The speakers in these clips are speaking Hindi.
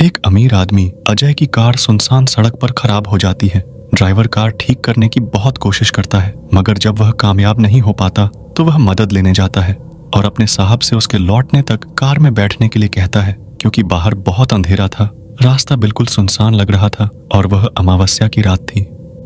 एक अमीर आदमी अजय की कार सुनसान सड़क पर खराब हो जाती है। ड्राइवर कार ठीक करने की बहुत कोशिश करता है, मगर जब वह कामयाब नहीं हो पाता तो वह मदद लेने जाता है और अपने साहब से उसके लौटने तक कार में बैठने के लिए कहता है, क्योंकि बाहर बहुत अंधेरा था, रास्ता बिल्कुल सुनसान लग रहा था और वह अमावस्या की रात थी।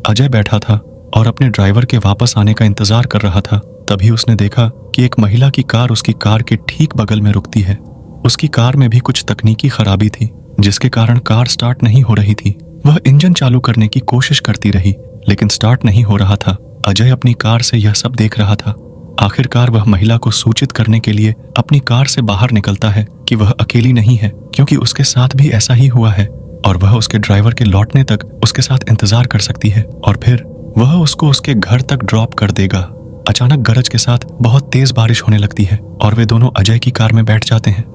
अजय बैठा था और अपने ड्राइवर के वापस आने का इंतजार कर रहा था। तभी उसने देखा कि एक महिला की कार उसकी कार के ठीक बगल में रुकती है। उसकी कार में भी कुछ तकनीकी खराबी थी, जिसके कारण कार स्टार्ट नहीं हो रही थी। वह इंजन चालू करने की कोशिश करती रही, लेकिन स्टार्ट नहीं हो रहा था। अजय अपनी कार से यह सब देख रहा था। आखिरकार वह महिला को सूचित करने के लिए अपनी कार से बाहर निकलता है कि वह अकेली नहीं है, क्योंकि उसके साथ भी ऐसा ही हुआ है और वह उसके ड्राइवर के लौटने तक उसके साथ इंतजार कर सकती है और फिर वह उसको उसके घर तक ड्रॉप कर देगा। अचानक गरज के साथ बहुत तेज बारिश होने लगती है और वे दोनों अजय की कार में बैठ जाते हैं।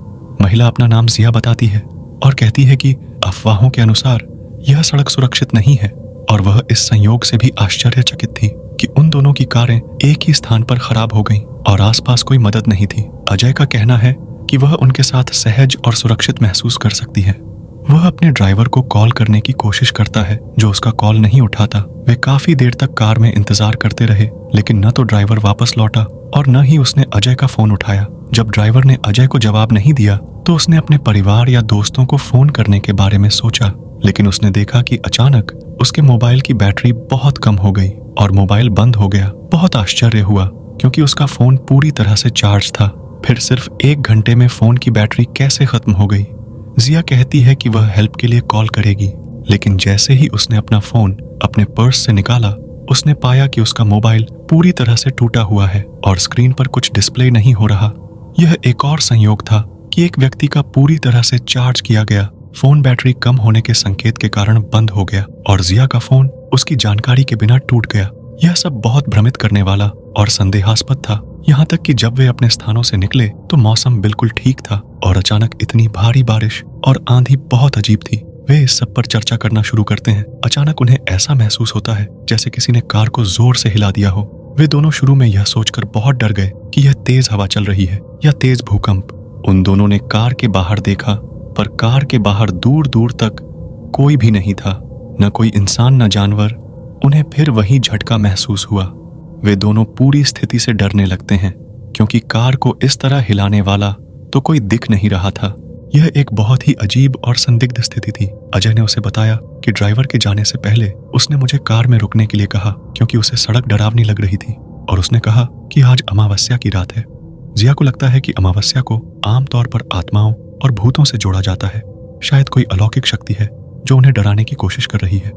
महिला अपना नाम जिया बताती है और कहती है कि अफवाहों के अनुसार यह सड़क सुरक्षित नहीं है, और वह इस संयोग से भी आश्चर्यचकित थी कि उन दोनों की कारें एक ही स्थान पर खराब हो गईं और आसपास कोई मदद नहीं थी। अजय का कहना है कि वह उनके साथ सहज और सुरक्षित महसूस कर सकती है। वह अपने ड्राइवर को कॉल करने की कोशिश करता है, जो उसका कॉल नहीं उठाता। वे काफी देर तक कार में इंतजार करते रहे, लेकिन न तो ड्राइवर वापस लौटा और न ही उसने अजय का फोन उठाया। जब ड्राइवर ने अजय को जवाब नहीं दिया तो उसने अपने परिवार या दोस्तों को फोन करने के बारे में सोचा, लेकिन उसने देखा कि अचानक उसके मोबाइल की बैटरी बहुत कम हो गई और मोबाइल बंद हो गया। बहुत आश्चर्य हुआ, क्योंकि उसका फोन पूरी तरह से चार्ज था। फिर सिर्फ 1 घंटे में फोन की बैटरी कैसे खत्म हो गई? जिया कहती है कि वह हेल्प के लिए कॉल करेगी, लेकिन जैसे ही उसने अपना फोन अपने पर्स से निकाला, उसने पाया कि उसका मोबाइल पूरी तरह से टूटा हुआ है और स्क्रीन पर कुछ डिस्प्ले नहीं हो रहा। यह एक और संयोग था कि एक व्यक्ति का पूरी तरह से चार्ज किया गया फोन बैटरी कम होने के संकेत के कारण बंद हो गया और जिया का फोन उसकी जानकारी के बिना टूट गया। यह सब बहुत भ्रमित करने वाला और संदेहास्पद था, यहाँ तक कि जब वे अपने स्थानों से निकले तो मौसम बिल्कुल ठीक था और अचानक इतनी भारी बारिश और आंधी बहुत अजीब थी। वे इस सब पर चर्चा करना शुरू करते हैं। अचानक उन्हें ऐसा महसूस होता है जैसे किसी ने कार को जोर से हिला दिया हो। वे दोनों शुरू में यह सोचकर बहुत डर गए कि यह तेज हवा चल रही है या तेज भूकंप। उन दोनों ने कार के बाहर देखा, पर कार के बाहर दूर दूर तक कोई भी नहीं था, न कोई इंसान न जानवर। उन्हें फिर वही झटका महसूस हुआ। वे दोनों पूरी स्थिति से डरने लगते हैं, क्योंकि कार को इस तरह हिलाने वाला तो कोई दिख नहीं रहा था। यह एक बहुत ही अजीब और संदिग्ध स्थिति थी। अजय ने उसे बताया कि ड्राइवर के जाने से पहले उसने मुझे कार में रुकने के लिए कहा, क्योंकि उसे सड़क डरावनी लग रही थी, और उसने कहा कि आज अमावस्या की रात है। जिया को लगता है कि अमावस्या को आमतौर पर आत्माओं और भूतों से जोड़ा जाता है। शायद कोई अलौकिक शक्ति है जो उन्हें डराने की कोशिश कर रही है।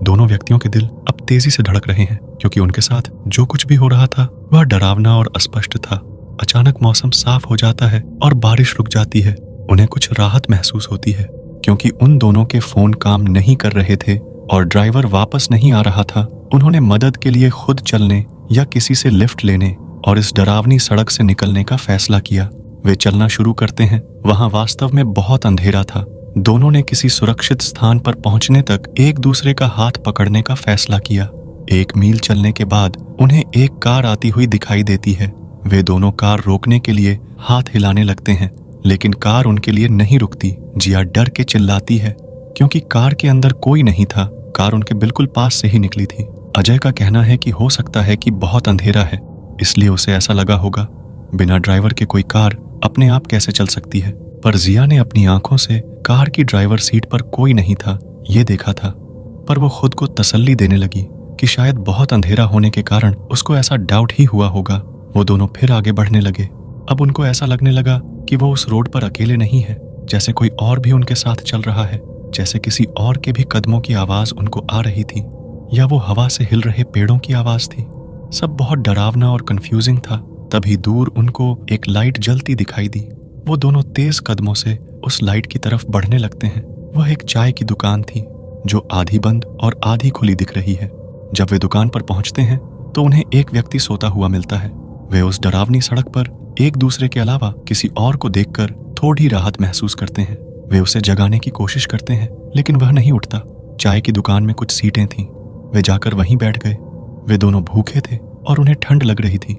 दोनों व्यक्तियों के दिल अब तेजी से धड़क रहे हैं, क्योंकि उनके साथ जो कुछ भी हो रहा था वह डरावना और अस्पष्ट था। अचानक मौसम साफ हो जाता है और बारिश रुक जाती है। उन्हें कुछ राहत महसूस होती है, क्योंकि उन दोनों के फोन काम नहीं कर रहे थे और ड्राइवर वापस नहीं आ रहा था। उन्होंने मदद के लिए खुद चलने या किसी से लिफ्ट लेने और इस डरावनी सड़क से निकलने का फैसला किया। वे चलना शुरू करते हैं। वहां वास्तव में बहुत अंधेरा था। दोनों ने किसी सुरक्षित स्थान पर पहुंचने तक एक दूसरे का हाथ पकड़ने का फैसला किया। 1 मील चलने के बाद उन्हें एक कार आती हुई दिखाई देती है। वे दोनों कार रोकने के लिए हाथ हिलाने लगते हैं, लेकिन कार उनके लिए नहीं रुकती। जिया डर के चिल्लाती है, क्योंकि कार के अंदर कोई नहीं था। कार उनके बिल्कुल पास से ही निकली थी। अजय का कहना है कि हो सकता है कि बहुत अंधेरा है, इसलिए उसे ऐसा लगा होगा। बिना ड्राइवर के कोई कार अपने आप कैसे चल सकती है? पर जिया ने अपनी आंखों से कार की ड्राइवर सीट पर कोई नहीं था ये देखा था। पर वो खुद को तसल्ली देने लगी कि शायद बहुत अंधेरा होने के कारण उसको ऐसा डाउट ही हुआ होगा। वो दोनों फिर आगे बढ़ने लगे। अब उनको ऐसा लगने लगा कि वो उस रोड पर अकेले नहीं है, जैसे कोई और भी उनके साथ चल रहा है, जैसे किसी और के भी कदमों की आवाज उनको आ रही थी, या वो हवा से हिल रहे पेड़ों की आवाज थी। सब बहुत डरावना और कंफ्यूजिंग था। तभी दूर उनको एक लाइट जलती दिखाई दी। वो दोनों तेज कदमों से उस लाइट की तरफ बढ़ने लगते हैं। वह एक चाय की दुकान थी, जो आधी बंद और आधी खुली दिख रही है। जब वे दुकान पर पहुंचते हैं तो उन्हें एक व्यक्ति सोता हुआ मिलता है। वे उस डरावनी सड़क पर एक दूसरे के अलावा किसी और को देखकर थोड़ी राहत महसूस करते हैं। वे उसे जगाने की कोशिश करते हैं, लेकिन वह नहीं उठता। चाय की दुकान में कुछ सीटें थीं। वे जाकर वहीं बैठ गए। वे दोनों भूखे थे और उन्हें ठंड लग रही थी।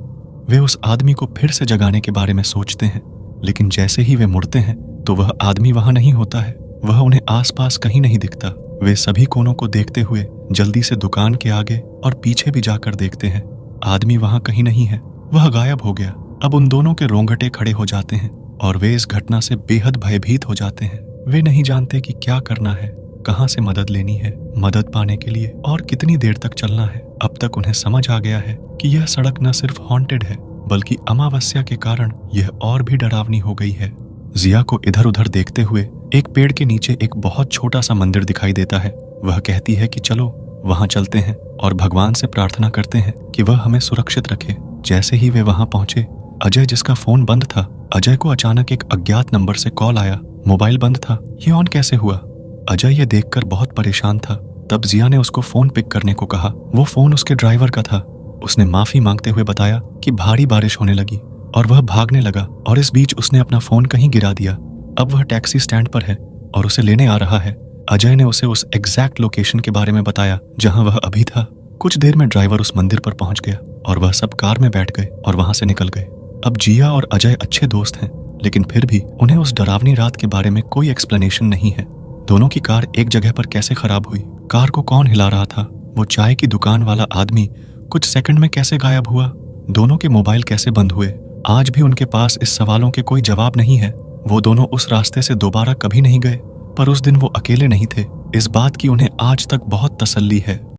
वे उस आदमी को फिर से जगाने के बारे में सोचते हैं, लेकिन जैसे ही वे मुड़ते हैं तो वह आदमी वहां नहीं होता है। वह उन्हें आसपास कहीं नहीं दिखता। वे सभी कोनों को देखते हुए जल्दी से दुकान के आगे और पीछे भी जाकर देखते हैं। आदमी वहां कहीं नहीं है, वह गायब हो गया। अब उन दोनों के रोंगटे खड़े हो जाते हैं और वे इस घटना से बेहद भयभीत हो जाते हैं। वे नहीं जानते कि क्या करना है, कहां से मदद लेनी है, मदद पाने के लिए और कितनी देर तक चलना है। अब तक उन्हें समझ आ गया है कि यह सड़क न सिर्फ हॉन्टेड है, बल्कि अमावस्या के कारण यह और भी डरावनी हो गई है। जिया को इधर उधर देखते हुए एक पेड़ के नीचे एक बहुत छोटा सा मंदिर दिखाई देता है। वह कहती है कि चलो वहां चलते हैं और भगवान से प्रार्थना करते हैं कि वह हमें सुरक्षित रखे। जैसे ही वे वहां पहुंचे, अजय, जिसका फोन बंद था, अजय को अचानक एक अज्ञात नंबर से कॉल आया। मोबाइल बंद था, ये ऑन कैसे हुआ? अजय ये देखकर बहुत परेशान था। तब जिया ने उसको फोन पिक करने को कहा। वो फोन उसके ड्राइवर का था। उसने माफी मांगते हुए बताया कि भारी बारिश होने लगी और वह भागने लगा और इस बीच उसने अपना फोन कहीं गिरा दिया। अब वह टैक्सी स्टैंड पर है और उसे लेने आ रहा है। अजय ने उसे उस एग्जैक्ट लोकेशन के बारे में बताया जहां वह अभी था। कुछ देर में ड्राइवर उस मंदिर पर पहुंच गया और वह सब कार में बैठ गए और वहां से निकल गए। अब जिया और अजय अच्छे दोस्त हैं, लेकिन फिर भी उन्हें उस डरावनी रात के बारे में कोई एक्सप्लेनेशन नहीं है। दोनों की कार एक जगह पर कैसे खराब हुई, कार को कौन हिला रहा था, वो चाय की दुकान वाला आदमी कुछ सेकंड में कैसे गायब हुआ, दोनों के मोबाइल कैसे बंद हुए, आज भी उनके पास इस सवालों के कोई जवाब नहीं है। वो दोनों उस रास्ते से दोबारा कभी नहीं गए, पर उस दिन वो अकेले नहीं थे। इस बात की उन्हें आज तक बहुत तसल्ली है।